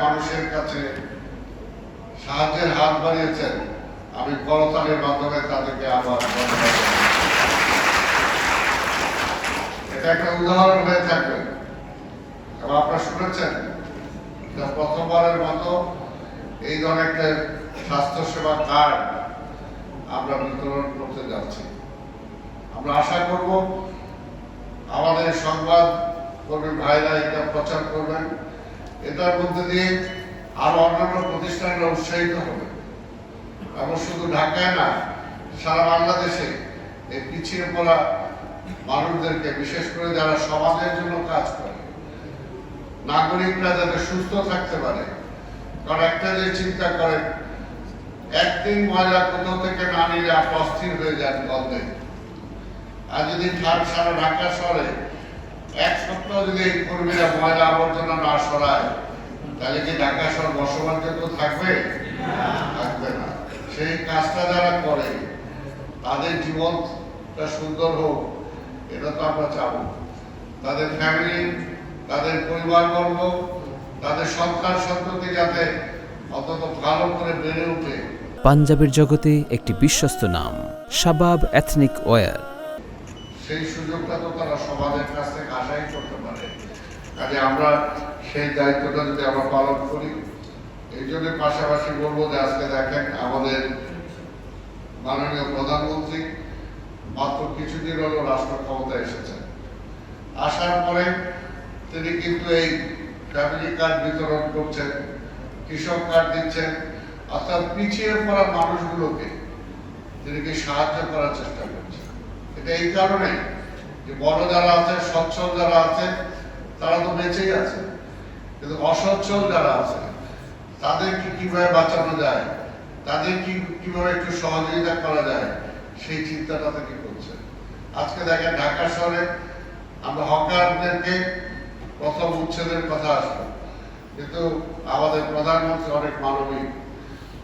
মানুষের কাছে সাহায্যের হাত বাড়িয়েছেন, আমি করতালির মাধ্যমে তাদেরকে আবার ধন্যবাদ জানাই। এটা একটা উদাহরণ হয়ে থাকবে এবং আপনারা শুনেছেন প্রথমবারের মতো এই ধরনের একটা স্বাস্থ্যসেবা কার্ড আমরা বিতরণ করতে যাচ্ছি। আমরা আশা করব আমাদের সংবাদ কর্মী ভাইরা এটা প্রচার করবেন, এটার মধ্যে দিয়ে আরো অন্যান্য প্রতিষ্ঠানরা উৎসাহিত হবে এবং শুধু ঢাকায় না, সারা বাংলাদেশে এই পিছিয়ে পড়া মানুষদেরকে, বিশেষ করে যারা সমাজের জন্য কাজ করে, নাগরিকরা যাতে সুস্থ থাকতে পারে। কারণ একটা যে চিন্তা করেন, একদিন ময়লা কোথাও থেকে না নিলে আপনি অস্থির হয়ে যান গন্ধে। আর যদি সারা ঢাকা শহরে এক সপ্তাহ যদি এই কর্মীরা ময়লা আবর্জনা না সরায়, তাহলে কি ঢাকা শহর বসবাসযোগ্য থাকবে? থাকবে না। সেই কাজটা যারা করে তাদের জীবনটা সুন্দর হোক, এটা তো আমরা চাবো। তাদের ফ্যামিলি, তাদের পরিবারবর্গ, তাদের সন্তান সন্ততি যাতে অন্তত ভালো করে বেড়ে ওঠে। পাঞ্জাবের জগতে একটি বিশ্বস্ত নাম শাবাব এথনিক ওয়্যার। সেই সুযোগটা তো তারা সমাজের কাছ থেকে আশাই করতে পারে। কাজে আমরা সেই দায়িত্বটা যদি আমরা পালন করি, এই জন্য পাশাপাশি বলবো যে আজকে দেখেন আমাদের মাননীয় প্রধানমন্ত্রী মাত্র কিছুদিন হলো রাষ্ট্র ক্ষমতায় এসেছেন। আসার পরে তিনি কিন্তু এই ফ্যামিলি কার্ড বিতরণ করছেন, কৃষক কার্ড দিচ্ছেন, অর্থাৎ পিছিয়ে পড়া মানুষগুলোকে তিনি কি সাহায্য করার চেষ্টা করছেন। এটা এই কারণে যে বড় যারা আছে, সচ্ছল যারা আছে, তারা তো বেঁচেই আছে, কিন্তু অসচ্ছল যারা আছে তাদেরকে কিভাবে বাঁচানো যায়, তাদের কিভাবে একটু সহযোগিতা করা যায়, সেই চিন্তাটা থেকে করছে। আজকে দেখেন ঢাকা শহরে আমরা হকারদেরকে প্রথম উচ্ছেদের কথা আসলো, কিন্তু আমাদের প্রধানমন্ত্রী অনেক মানবিক,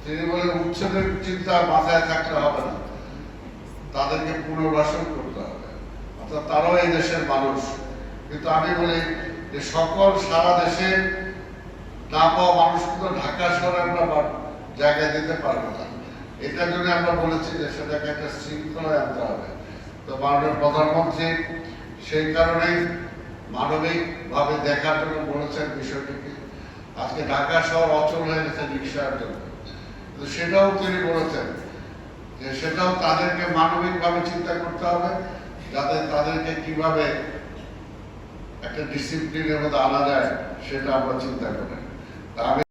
তিনি বলে উচ্ছেদের চিন্তা মাথায় থাকতে হবে না, তাদেরকে পুনর্বাসন করতে হবে, অর্থাৎ তারাও এই দেশের মানুষ। কিন্তু আমি বলি যে সকল সারা দেশে না পাওয়া মানুষকে তো ঢাকা শহরে আমরা জায়গায় দিতে পারবো না। এটার জন্য আমরা বলেছি যে সেটাকে একটা শৃঙ্খলায় আনতে হবে। তো মাননীয় প্রধানমন্ত্রী সেই কারণেই মানবিক ভাবে দেখার জন্য বলেছেন বিষয়টিকে। আজকে ঢাকা শহর অচল হয়ে গেছে রিক্সার জন্য, কিন্তু সেটাও তিনি বলেছেন যে সেটাও তাদেরকে মানবিক ভাবে চিন্তা করতে হবে, যাতে তাদেরকে কিভাবে একটা ডিসিপ্লিনের মধ্যে আনা যায় সেটা আমরা চিন্তা করি। আমি